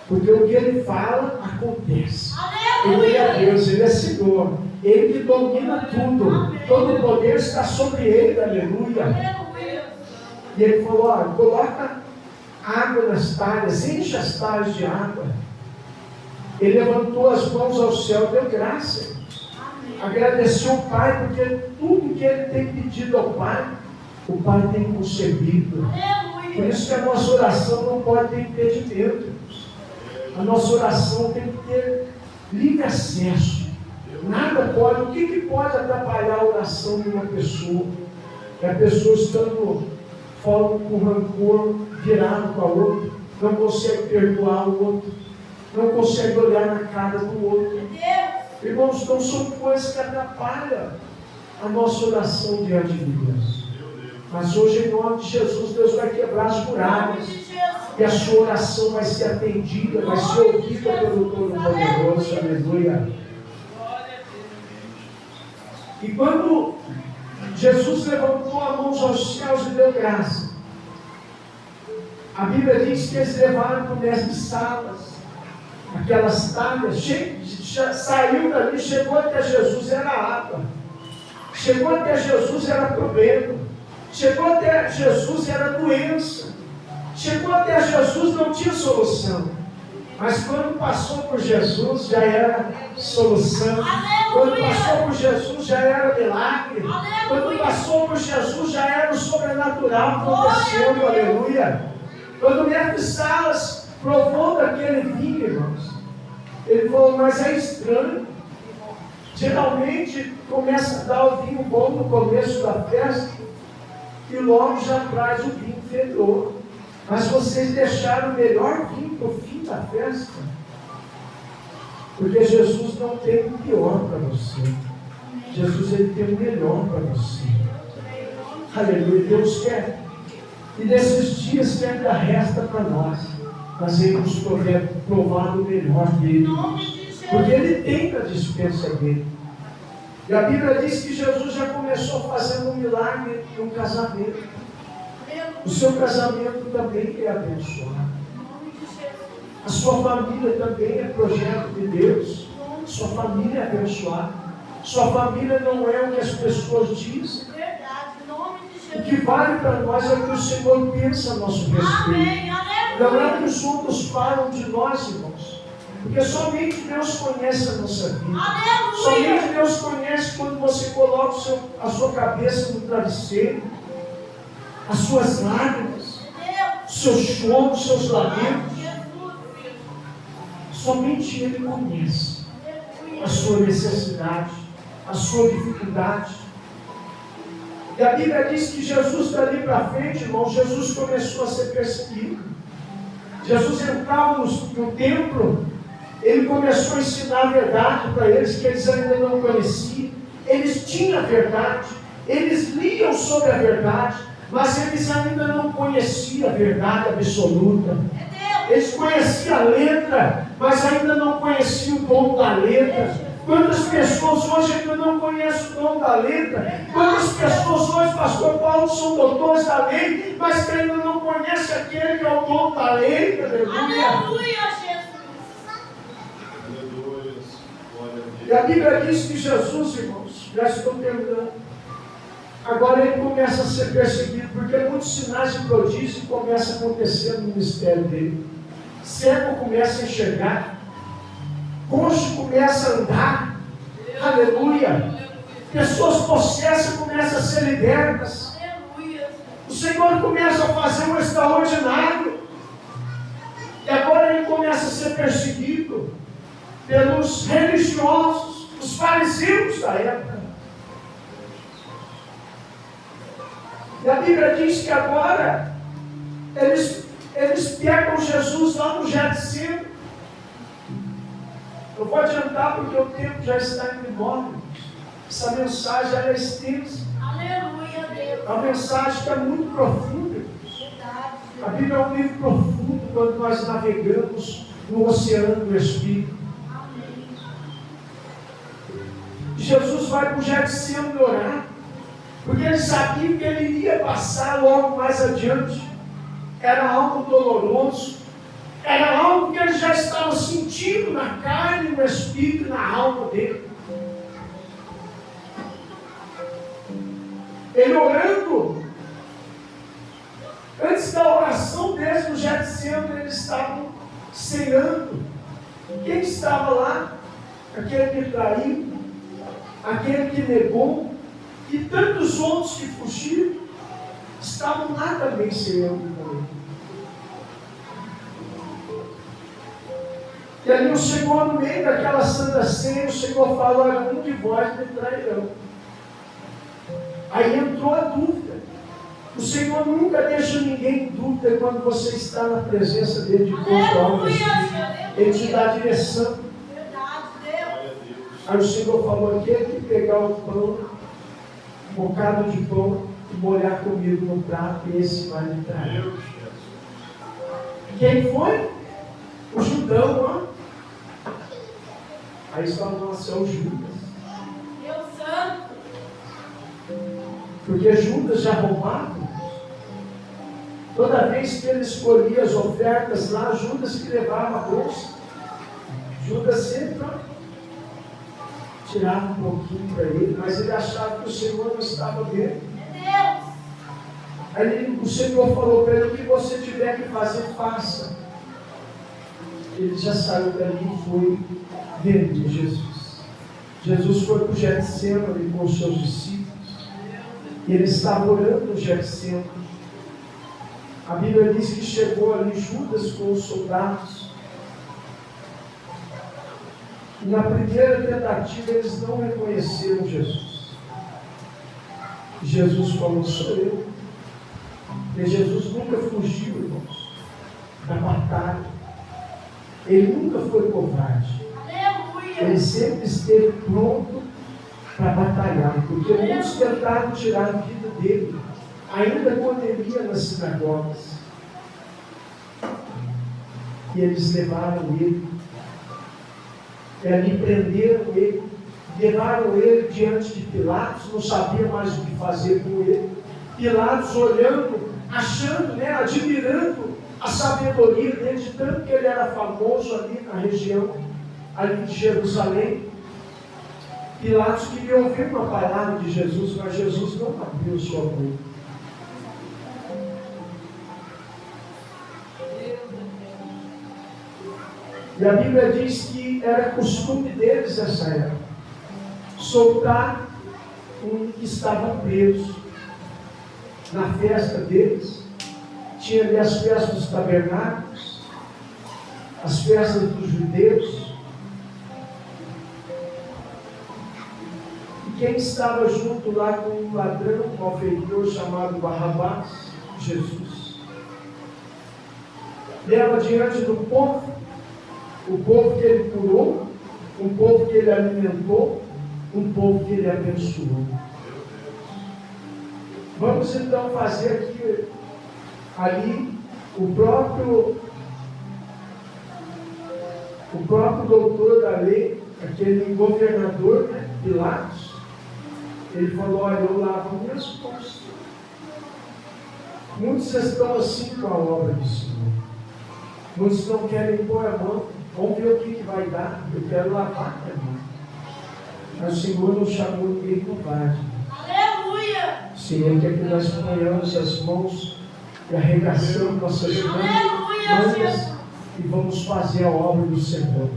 Porque o que Ele fala, acontece. Ele é Aleluia. Deus, Ele é Senhor. Ele que domina tudo. Todo o poder está sobre Ele. Aleluia. Aleluia. E Ele falou: olha, coloca água nas talhas, enche as talhas de água. Ele levantou as mãos ao céu, deu graça. Amém. Agradeceu o Pai, porque tudo que Ele tem pedido ao Pai, o Pai tem concebido. Por Aleluia. isso que a nossa oração não pode ter impedimento, irmãos. A nossa oração tem que ter livre acesso. Nada pode, o que pode atrapalhar a oração de uma pessoa? É a pessoa estando falando com rancor, virado para o outro, não consegue perdoar o outro, não consegue olhar na cara do outro. Deus. Irmãos, não são coisas que atrapalham a nossa oração diante de Deus. Mas hoje, em nome de Jesus, Deus vai quebrar as Em nome muralhas. de Jesus. E a sua oração vai ser atendida, vai ser ouvida pelo Todo-Poderoso. Aleluia. E quando Jesus levantou a mão aos céus e deu graça, a Bíblia diz que eles levaram para o mestre Salas, aquelas talhas, saiu dali, chegou até Jesus, era água. Chegou até Jesus, era problema. Chegou até Jesus, era doença. Chegou até Jesus, não tinha solução. Mas quando passou por Jesus, já era solução. Quando passou por Jesus, já era milagre. Quando passou por Jesus, já era o sobrenatural acontecendo. Aleluia. Quando o mestre Salas provou daquele vinho, irmãos, ele falou: mas é estranho. Geralmente começa a dar o vinho bom no começo da festa e logo já traz o vinho fedor. Mas vocês deixaram o melhor vinho para o fim da festa. Porque Jesus não tem o pior para você. Jesus, Ele tem o melhor para você. Aleluia. Deus quer. E nesses dias que ainda resta para nós, nós irmos provar o melhor dele. Porque Ele tem a dispensa dele. E a Bíblia diz que Jesus já começou fazendo um milagre em um casamento. O seu casamento também é abençoado. A sua família também é projeto de Deus. Sua família é abençoada. Sua família não é o que as pessoas dizem. O que vale para nós é o que o Senhor pensa a nosso respeito. Não é o que os outros falam de nós, irmãos. Porque somente Deus conhece a nossa vida. Somente Deus conhece quando você coloca a sua cabeça no travesseiro, as suas lágrimas, seus choros, seus lamentos. Somente Ele conhece a sua necessidade, a sua dificuldade. E a Bíblia diz que Jesus, dali para frente, irmão, Jesus começou a ser perseguido. Jesus entrava no templo, Ele começou a ensinar a verdade para eles, que eles ainda não conheciam. Eles tinham a verdade, eles liam sobre a verdade, mas eles ainda não conheciam a verdade absoluta. Eles conheciam a letra, mas ainda não conheciam o dom da letra. Quantas pessoas hoje ainda não conhecem o dom da letra? Quantas pessoas hoje, pastor Paulo, são doutores da lei, mas que ainda não conhecem aquele que é o dom da lei? Aleluia! Aleluia, Jesus! a Bíblia diz que Jesus, irmãos, já estou terminando, agora ele começa a ser perseguido, porque muitos sinais de prodígio começam a acontecer no ministério dele. Cego começa a enxergar, coxo começa a andar, aleluia. Pessoas possessas começam a ser libertas. O Senhor começa a fazer um extraordinário. E agora ele começa a ser perseguido pelos religiosos, os fariseus da época. E a Bíblia diz que agora eles pegam Jesus lá no Getsemane. Eu vou adiantar porque o tempo já está indo embora. Essa mensagem ela é extensa. Aleluia, Deus. É uma mensagem que é muito profunda. Verdade. A Bíblia é um livro profundo quando nós navegamos no oceano do Espírito. Amém. Jesus vai para o Getsemane orar, porque ele sabia que ele iria passar logo mais adiante. Era algo doloroso, era algo que ele já estava sentindo na carne, no espírito e na alma dele. Ele orando, antes da oração deles no Getsemane, eles estavam ceando. Quem estava lá? Aquele que traiu, aquele que negou, e tantos outros que fugiram, estavam lá também ceando com ele. E ali o Senhor, no meio daquela santa ceia, o Senhor fala: olha, um de vós me trairão. Aí entrou a dúvida. O Senhor nunca deixa ninguém em dúvida quando você está na presença dele de corpo, alma e espírito. Ele te dá a direção. Verdade, Deus. Aí o Senhor falou: aquele que pegar o pão, um bocado de pão, e molhar comigo no prato, esse vai me trair. Quem foi? O Judão, ó. Aí eles falam assim: é o Judas. Deus Santo. Porque Judas já roubava. Toda vez que ele escolhia as ofertas lá, Judas que levava a bolsa. Judas sempre tirava um pouquinho para ele, mas ele achava que o Senhor não estava vendo. É Deus. Aí o Senhor falou para ele: o que você tiver que fazer, faça. Ele já saiu dali e foi vendo Jesus. Jesus foi para o Getsemane com os seus discípulos. E ele estava orando no Getsemane. A Bíblia diz que chegou ali Judas com os soldados. E na primeira tentativa eles não reconheceram Jesus. Jesus falou: sou eu. E Jesus nunca fugiu, irmãos, da batalha. Ele nunca foi covarde. Aleluia. Ele sempre esteve pronto para batalhar, porque muitos tentaram tirar a vida dele, ainda quando ele ia nas sinagogas. E eles levaram ele, e ali prenderam ele, levaram ele diante de Pilatos, não sabia mais o que fazer com ele. Pilatos olhando, achando, admirando a sabedoria dele, de tanto que ele era famoso ali na região, ali de Jerusalém. Pilatos queria ouvir uma palavra de Jesus, mas Jesus não abriu sua boca. E a Bíblia diz que era costume deles nessa época soltar um que estava preso. Na festa deles, tinha ali as festas dos tabernáculos, as festas dos judeus. E quem estava junto lá com um ladrão, um malfeitor chamado Barrabás? Jesus. Leva diante do povo, o povo que ele curou, um povo que ele alimentou, um povo que ele abençoou. Vamos então fazer aqui, ali, o próprio doutor da lei, aquele governador, Pilatos, ele falou: olha, eu lavo minhas mãos. Muitos estão assim com a obra do Senhor. Muitos não querem pôr a mão. Vamos ver o que vai dar. Eu quero lavar minha mão. Mas o Senhor não chamou ninguém covarde. Aleluia. O Senhor quer que nós ponhamos as mãos e arregaçamos nossas mangas e vamos fazer a obra do Senhor.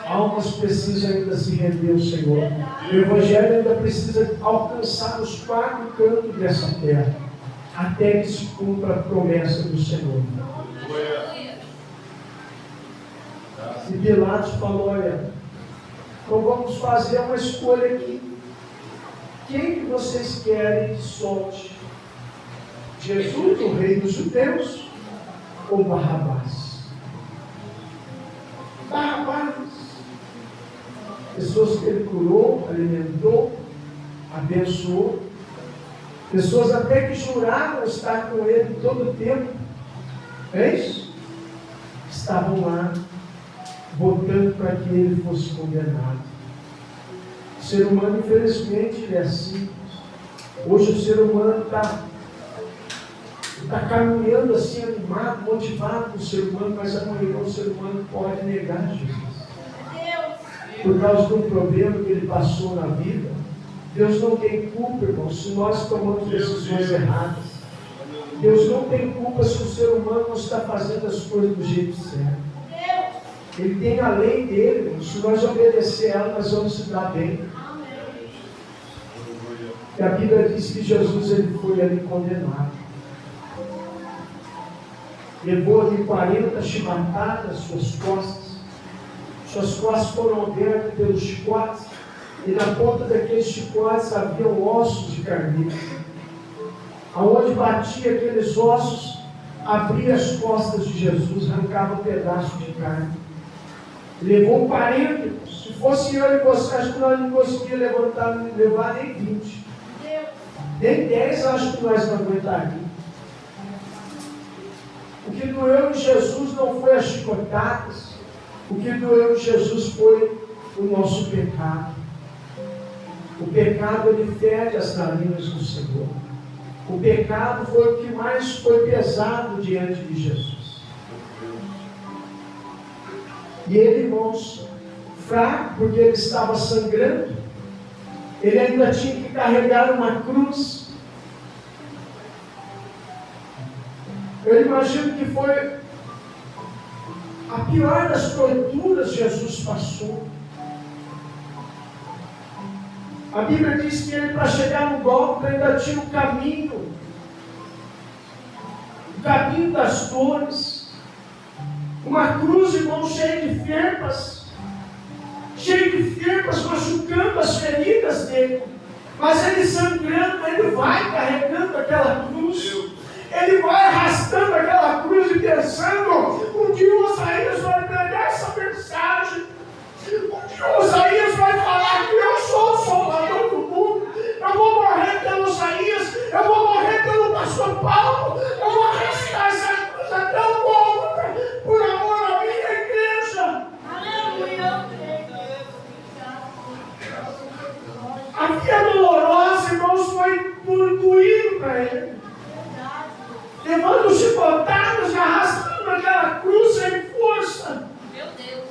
Almas precisam ainda se render ao Senhor. O Evangelho ainda precisa alcançar os 4 cantos dessa terra, até que se cumpra a promessa do Senhor. E Pilatos falou: olha, então vamos fazer uma escolha aqui. Quem que vocês querem que solte? Jesus, o rei dos judeus, ou Barrabás? Barrabás. Pessoas que ele curou, alimentou, abençoou. Pessoas até que juravam estar com ele todo o tempo. É isso? Estavam lá, votando para que ele fosse condenado. O ser humano, infelizmente, ele é assim. Hoje o ser humano está caminhando assim, animado, motivado, o ser humano, mas amanhã o ser humano pode negar Jesus. Por causa de um problema que ele passou na vida. Deus não tem culpa, irmão, se nós tomamos decisões erradas. Deus não tem culpa se o ser humano não está fazendo as coisas do jeito certo. Ele tem a lei dele, irmão. Se nós obedecer ela, nós vamos se dar bem. E a Bíblia diz que Jesus ele foi ali condenado. Levou ali 40 chibatadas nas suas costas. Suas costas foram abertas pelos chicotes, e na ponta daqueles chicotes haviam ossos de carneiro. Aonde batia aqueles ossos, abria as costas de Jesus, arrancava um pedaço de carne. Levou 40, se fosse eu e você, acho que nós não conseguíamos levar nem 20. Nem 10 acho que nós não aguentaríamos. O que doeu em Jesus não foi as chicotadas. O que doeu em Jesus foi o nosso pecado. O pecado, ele fere as narinas do Senhor. O pecado foi o que mais foi pesado diante de Jesus. E ele, irmãos, fraco, porque ele estava sangrando, ele ainda tinha que carregar uma cruz. Eu imagino que foi a pior das torturas que Jesus passou. A Bíblia diz que ele, para chegar no Gólgota, ainda tinha o caminho das dores, uma cruz, irmão, cheia de ferpas, machucando as feridas dele, mas ele sangrando, ele vai carregando aquela cruz. Ele vai arrastando aquela cruz e pensando: um dia o Osaías vai pregar essa mensagem. Um dia o Osaías vai falar que eu sou o Salvador do mundo. Eu vou morrer pelo Osaías. Eu vou morrer pelo pastor Paulo. Eu vou arrastar essa cruz até o Gólgota por amor à minha igreja. Aleluia. A via dolorosa, irmãos, foi doído para ele. Levando chicotadas, arrastando aquela cruz sem força. Meu Deus.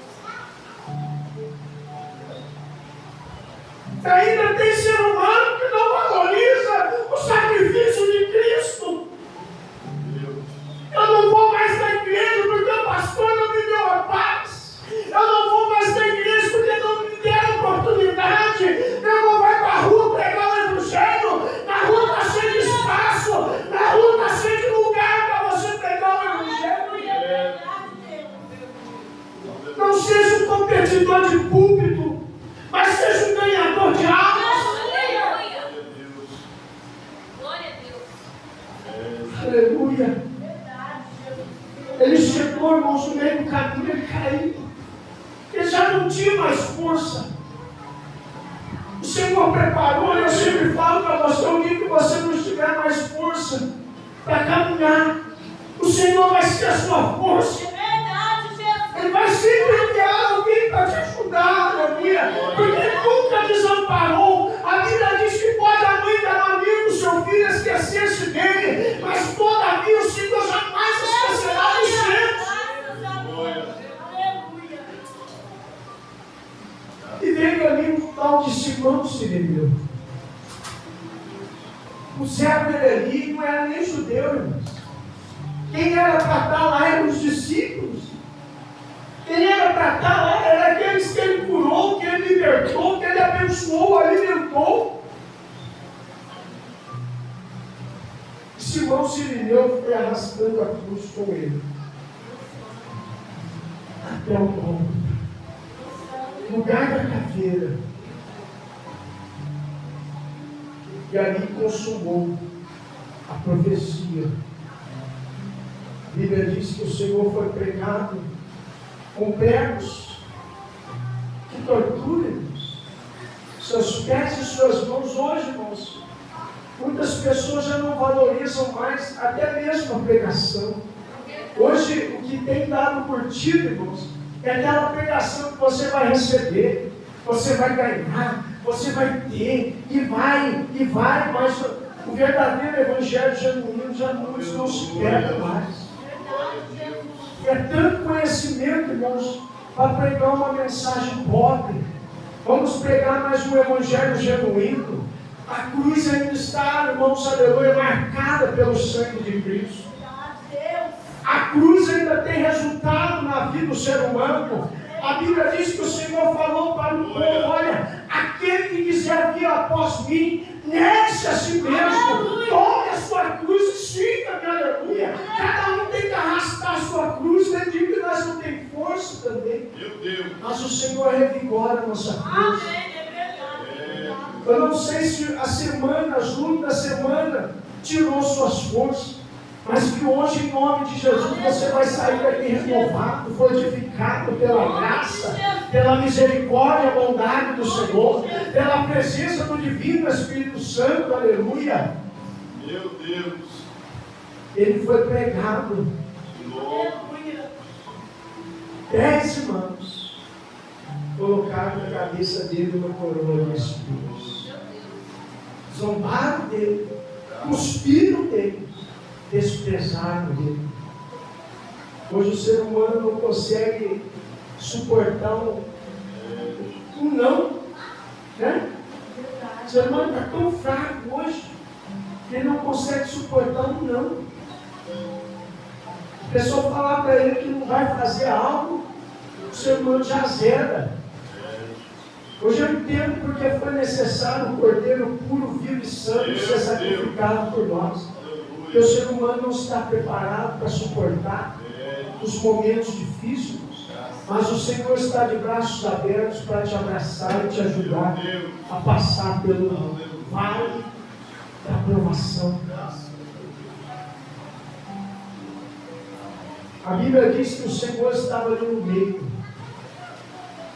E ainda tem ser humano que não valoriza o sacrifício de Cristo. Eu não vou mais na igreja porque o pastor não me deu a paz. Eu não vou mais na igreja porque não me deram oportunidade. Meu irmão vai para a rua pregar o evangelho. Na rua está cheio de espaço. Na rua está cheio de lugar para você pregar o evangelho. Não seja um competidor de púlpito, mas seja um ganhador de almas. Glória a Deus. Aleluia. Ele chegou, irmãos, no meio do caminho, ele caiu. Ele já não tinha mais força. O Senhor preparou, eu sempre falo para você, o dia que você não tiver mais força para caminhar, o Senhor vai ser a sua força. Ele vai sempre enviar alguém para te ajudar, aleluia. Porque Ele nunca desamparou. A Bíblia diz que pode a mãe dar um amigo, seu filho, esquecer-se dele, mas todavia o Senhor jamais esquecerá dos seus. E veio ali um tal de Simão judeu. O servo Eli não era nem judeu, irmãos. Quem era para estar lá eram os discípulos. Quem era para estar lá era aqueles que ele curou, que ele libertou, que ele abençoou, alimentou. Simão Sirineu foi arrastando a cruz com ele até o Gólgota, lugar da caveira, e ali consumou a profecia. A Bíblia diz que o Senhor foi pregado com pregos que torturam-nos, seus pés e suas mãos. Hoje, irmãos, muitas pessoas já não valorizam mais até mesmo a pregação. Hoje, o que tem dado por tiro, irmãos, é aquela pregação que você vai receber, você vai ganhar, você vai ter, e vai, mas o verdadeiro evangelho genuíno já muitos não se perdem mais. É tanto conhecimento, irmãos, para pregar uma mensagem pobre. Vamos pregar mais um evangelho genuíno. A cruz ainda está, irmãos, aleluia, marcada pelo sangue de Cristo. A cruz ainda tem resultado na vida do ser humano. A Bíblia diz que o Senhor falou para o povo: olha, aquele que quiser vir após mim, negue-se a si mesmo, tome a sua cruz e siga-me, aleluia. Cada um tem que arrastar a sua cruz, não digo que nós não temos força também. Meu Deus. Mas o Senhor revigora a nossa cruz. Eu não sei se a semana, as lutas da semana, tirou suas forças, mas que hoje, em nome de Jesus, você vai sair daqui renovado, fortificado pela graça, pela misericórdia e bondade do Senhor, pela presença do Divino Espírito Santo, aleluia. Meu Deus. Ele foi pregado. Aleluia. 10 irmãos colocaram na cabeça dele uma coroa de espinhos. Zombaram dele, cuspiram dele, desprezaram dele. Hoje o ser humano não consegue suportar um não, né? O ser humano está tão fraco hoje que ele não consegue suportar um não. A pessoa falar para ele que não vai fazer algo, o ser humano já zera. Hoje eu entendo porque foi necessário um cordeiro puro, vivo e santo ser sacrificado por nós. Porque o ser humano não está preparado para suportar os momentos difíceis, mas o Senhor está de braços abertos para te abraçar e te ajudar a passar pelo vale da provação. A Bíblia diz que o Senhor estava ali no meio.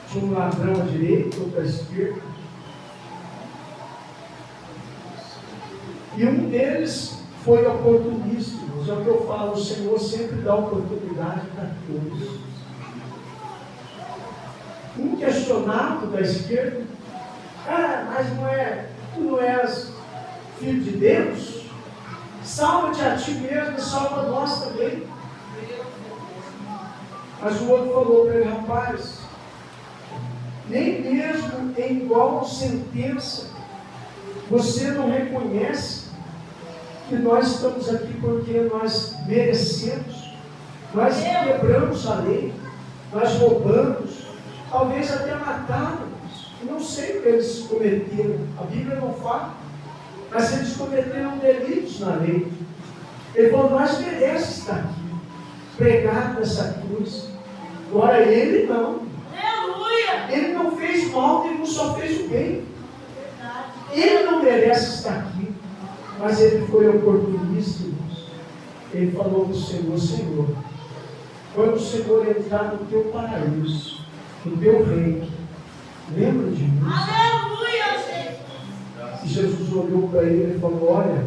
Tinha um ladrão à direita, outro à esquerda. E um deles foi oportunista. É o que eu falo, o Senhor sempre dá oportunidade para todos. Um questionado da esquerda: mas tu não és filho de Deus? Salva-te a ti mesmo e salva nós também. Mas o outro falou para ele: rapaz, nem mesmo em igual sentença você não reconhece que nós estamos aqui porque nós merecemos, nós quebramos a lei, nós roubamos, talvez até matávamos. Não sei o que eles cometeram, a Bíblia não fala, mas eles cometeram delitos na lei. Ele falou: nós merecemos estar aqui, pregado nessa cruz. Agora ele não. Ele não fez mal, ele não só fez o bem. Ele não merece estar aqui, mas ele foi oportunista. Ele falou do Senhor: Senhor, quando o Senhor entrar no teu paraíso, no teu reino, lembra de mim. Aleluia! E Jesus olhou para ele e falou: olha,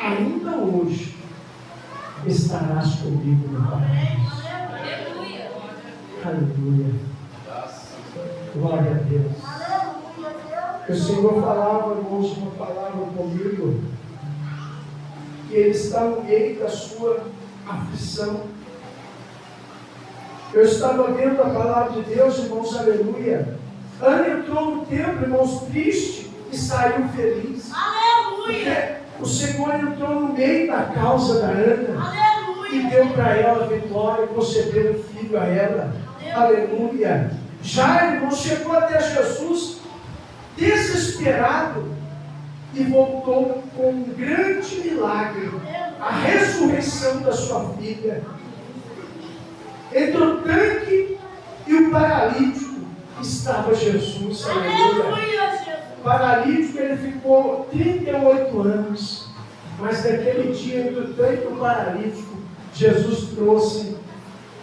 ainda hoje estarás comigo no paraíso. Aleluia! Aleluia. Glória a Deus. O Senhor falava, irmãos, uma palavra comigo, que Ele está no meio da sua aflição. Eu estava vendo a palavra de Deus, irmãos, aleluia. Ana entrou no templo, irmãos, triste, e saiu feliz. Aleluia. Porque o Senhor entrou no meio da causa da Ana e Aleluia. deu para ela a vitória, concedeu um filho a ela. Aleluia. Jairo chegou até Jesus desesperado e voltou com um grande milagre, a ressurreição da sua filha. Entre o tanque e o paralítico estava Jesus. Aleluia. Aleluia, Jesus. O paralítico, ele ficou 38 anos, mas naquele dia, entre o tanque e o paralítico, Jesus trouxe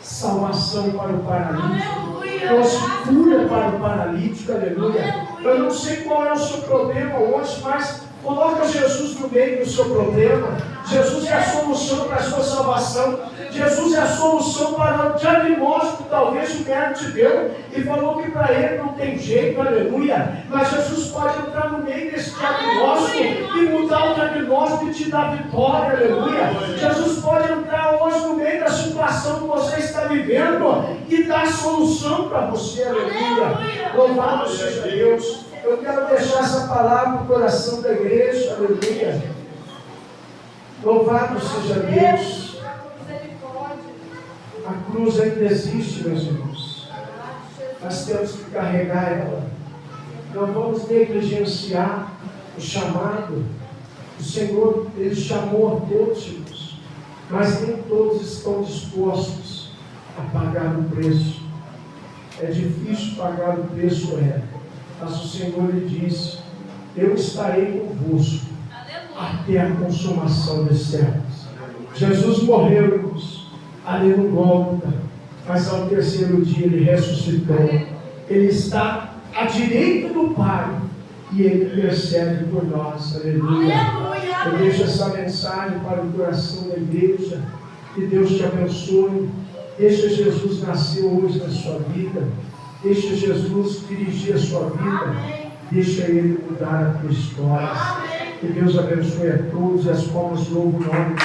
salvação para o paralítico, Aleluia. trouxe cura para o paralítico. Aleluia. Eu não sei qual é o seu problema hoje, mas coloca Jesus no meio do seu problema. Jesus é a solução para a sua salvação. Jesus é a solução para o diagnóstico. Talvez o médico te deu e falou que para ele não tem jeito. Aleluia. Mas Jesus pode entrar no meio desse diagnóstico e mudar o diagnóstico e te dar vitória. Aleluia. Jesus pode entrar hoje no meio da situação que você está vivendo e dar solução para você. Aleluia. Louvado seja Deus. Eu quero deixar essa palavra no coração da igreja. Aleluia. Louvado seja Deus. A cruz ainda existe, meus irmãos. Nós temos que carregar ela. Não vamos negligenciar o chamado. O Senhor, Ele chamou a todos, irmãos. Mas nem todos estão dispostos a pagar o preço. É difícil pagar o preço, mas o Senhor lhe disse: eu estarei convosco até a consumação dos séculos. Jesus morreu, irmãos, ali no Gólgota, mas ao terceiro dia Ele ressuscitou. Ele está à direita do Pai e Ele intercede por nós. Aleluia. Eu deixo essa mensagem para o coração da igreja. Que Deus te abençoe. Deixa Jesus nascer hoje na sua vida. Deixa Jesus dirigir a sua vida. Deixa Ele mudar a tua história. Que Deus abençoe a todos e as palmas louvam o nome de